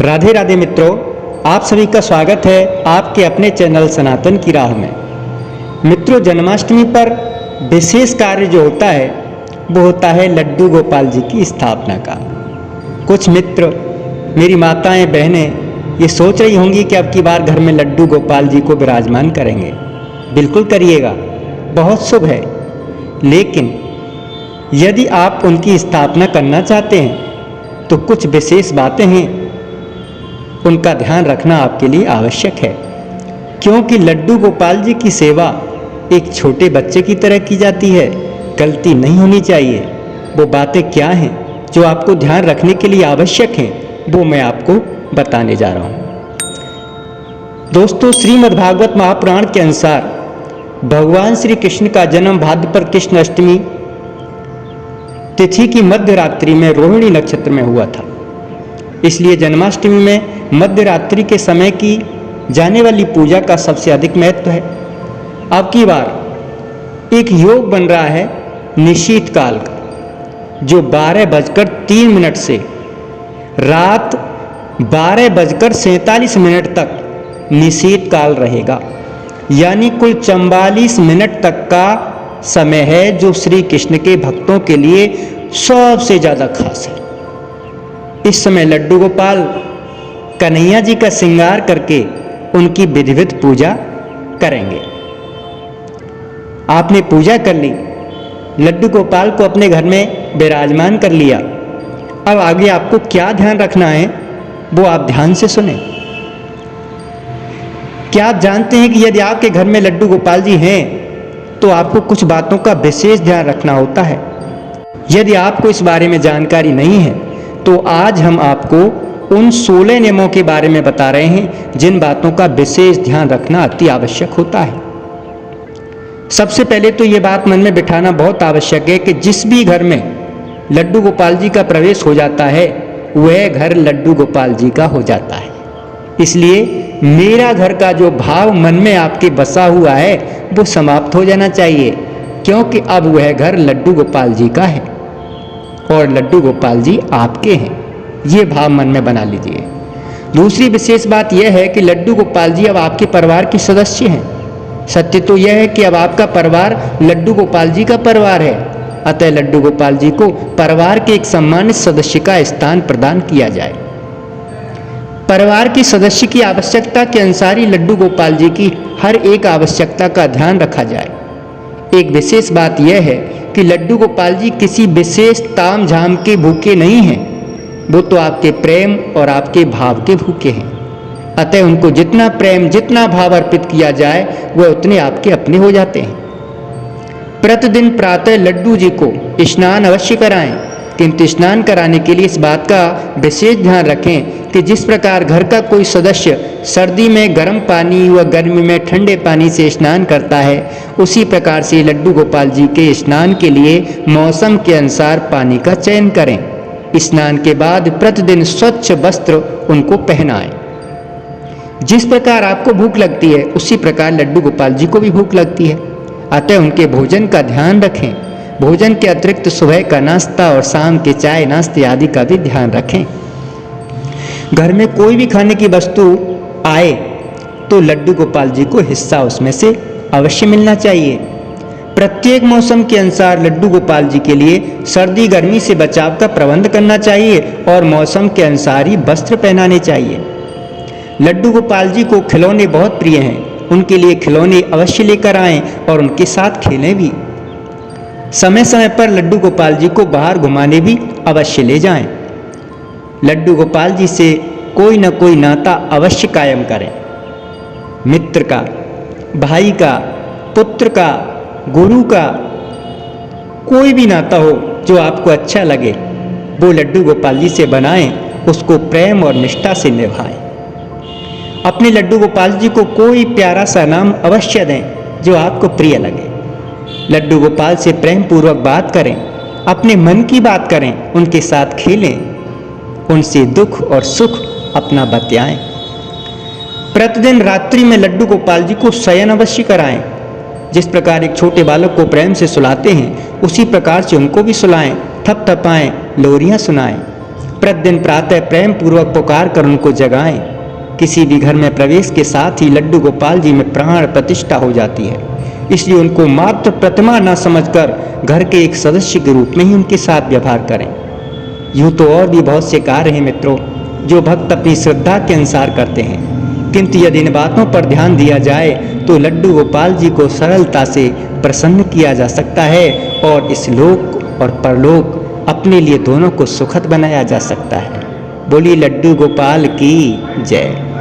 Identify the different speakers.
Speaker 1: राधे राधे मित्रों, आप सभी का स्वागत है आपके अपने चैनल सनातन की राह में। मित्रों, जन्माष्टमी पर विशेष कार्य जो होता है वो होता है लड्डू गोपाल जी की स्थापना का। कुछ मित्र, मेरी माताएं बहनें ये सोच रही होंगी कि अब की बार घर में लड्डू गोपाल जी को विराजमान करेंगे। बिल्कुल करिएगा, बहुत शुभ है। लेकिन यदि आप उनकी स्थापना करना चाहते हैं तो कुछ विशेष बातें हैं, उनका ध्यान रखना आपके लिए आवश्यक है। क्योंकि लड्डू गोपाल जी की सेवा एक छोटे बच्चे की तरह की जाती है, गलती नहीं होनी चाहिए। वो बातें क्या हैं जो आपको ध्यान रखने के लिए आवश्यक हैं, वो मैं आपको बताने जा रहा हूँ। दोस्तों, श्रीमद् भागवत महापुराण के अनुसार भगवान श्री कृष्ण का जन्म भाद्रपद कृष्ण अष्टमी तिथि की मध्य रात्रि में रोहिणी नक्षत्र में हुआ था। इसलिए जन्माष्टमी में मध्य रात्रि के समय की जाने वाली पूजा का सबसे अधिक महत्व है। अब की बार एक योग बन रहा है निशीत काल का, जो 12:03 से रात 12:47 तक निशीत काल रहेगा। यानी कुल 44 मिनट तक का समय है, जो श्री कृष्ण के भक्तों के लिए सबसे ज़्यादा खास है। इस समय लड्डू गोपाल कन्हैया जी का श्रृंगार करके उनकी विधिवत पूजा करेंगे। आपने पूजा कर ली, लड्डू गोपाल को अपने घर में विराजमान कर लिया। अब आगे आपको क्या ध्यान रखना है वो आप ध्यान से सुने। क्या आप जानते हैं कि यदि आपके घर में लड्डू गोपाल जी हैं तो आपको कुछ बातों का विशेष ध्यान रखना होता है। यदि आपको इस बारे में जानकारी नहीं है तो आज हम आपको उन 16 नियमों के बारे में बता रहे हैं जिन बातों का विशेष ध्यान रखना अति आवश्यक होता है। सबसे पहले तो ये बात मन में बिठाना बहुत आवश्यक है कि जिस भी घर में लड्डू गोपाल जी का प्रवेश हो जाता है वह घर लड्डू गोपाल जी का हो जाता है। इसलिए मेरा घर का जो भाव मन में आपके बसा हुआ है वो समाप्त हो जाना चाहिए, क्योंकि अब वह घर लड्डू गोपाल जी का है और लड्डू गोपाल जी आपके हैं। ये भाव मन में बना लीजिए। दूसरी विशेष बात यह है कि लड्डू गोपाल जी अब आपके परिवार के सदस्य हैं। सत्य तो यह है कि अब आपका परिवार लड्डू गोपाल जी का परिवार है। अतः लड्डू गोपाल जी को परिवार के एक सम्मानित सदस्य का स्थान प्रदान किया जाए। परिवार के सदस्य की आवश्यकता के अनुसार ही लड्डू गोपाल जी की हर एक आवश्यकता का ध्यान रखा जाए। एक विशेष बात यह है कि लड्डू गोपाल जी किसी विशेष ताम झाम के भूखे नहीं हैं, वो तो आपके प्रेम और आपके भाव के भूखे हैं। अतः उनको जितना प्रेम, जितना भाव अर्पित किया जाए वह उतने आपके अपने हो जाते हैं। प्रतिदिन प्रातः लड्डू जी को स्नान अवश्य कराएं, किंतु स्नान कराने के लिए इस बात का विशेष ध्यान रखें कि जिस प्रकार घर का कोई सदस्य सर्दी में गर्म पानी व गर्मी में ठंडे पानी से स्नान करता है, उसी प्रकार से लड्डू गोपाल जी के स्नान के लिए मौसम के अनुसार पानी का चयन करें। स्नान के बाद प्रतिदिन स्वच्छ वस्त्र उनको पहनाएं। जिस प्रकार आपको भूख लगती है उसी प्रकार लड्डू गोपाल जी को भी भूख लगती है। अतः उनके भोजन का ध्यान रखें। भोजन के अतिरिक्त सुबह का नाश्ता और शाम के चाय नाश्ते आदि का भी ध्यान रखें। घर में कोई भी खाने की वस्तु आए तो लड्डू गोपाल जी को हिस्सा उसमें से अवश्य मिलना चाहिए। प्रत्येक मौसम के अनुसार लड्डू गोपाल जी के लिए सर्दी गर्मी से बचाव का प्रबंध करना चाहिए और मौसम के अनुसार ही वस्त्र पहनाने चाहिए। लड्डू गोपाल जी को खिलौने बहुत प्रिय हैं, उनके लिए खिलौने अवश्य लेकर आएं और उनके साथ खेलें भी। समय समय पर लड्डू गोपाल जी को बाहर घुमाने भी अवश्य ले जाएं। लड्डू गोपाल जी से कोई न कोई नाता अवश्य कायम करें। मित्र का, भाई का, पुत्र का, गुरु का, कोई भी नाता हो जो आपको अच्छा लगे वो लड्डू गोपाल जी से बनाएं, उसको प्रेम और निष्ठा से निभाएं। अपने लड्डू गोपाल जी को कोई प्यारा सा नाम अवश्य दें जो आपको प्रिय लगे। लड्डू गोपाल से प्रेम पूर्वक बात करें, अपने मन की बात करें, उनके साथ खेलें, उनसे दुख और सुख अपना बतियाएं। प्रतिदिन रात्रि में लड्डू गोपाल जी को शयन अवश्य कराएं। जिस प्रकार एक छोटे बालक को प्रेम से सुलाते हैं उसी प्रकार से उनको भी सुलाएं, थपथपाएं, लोरियां सुनाएं। प्रतिदिन प्रातः प्रेम पूर्वक पुकार कर उनको जगाएं। किसी भी घर में प्रवेश के साथ ही लड्डू गोपाल जी में प्राण प्रतिष्ठा हो जाती है, इसलिए उनको मात्र प्रतिमा न समझकर घर के एक सदस्य के रूप में ही उनके साथ व्यवहार करें। यूँ तो और भी बहुत से कार्य हैं मित्रों जो भक्त अपनी श्रद्धा के अनुसार करते हैं, किंतु यदि इन बातों पर ध्यान दिया जाए तो लड्डू गोपाल जी को सरलता से प्रसन्न किया जा सकता है और इस लोक और परलोक अपने लिए दोनों को सुखद बनाया जा सकता है। बोलिए लड्डू गोपाल की जय।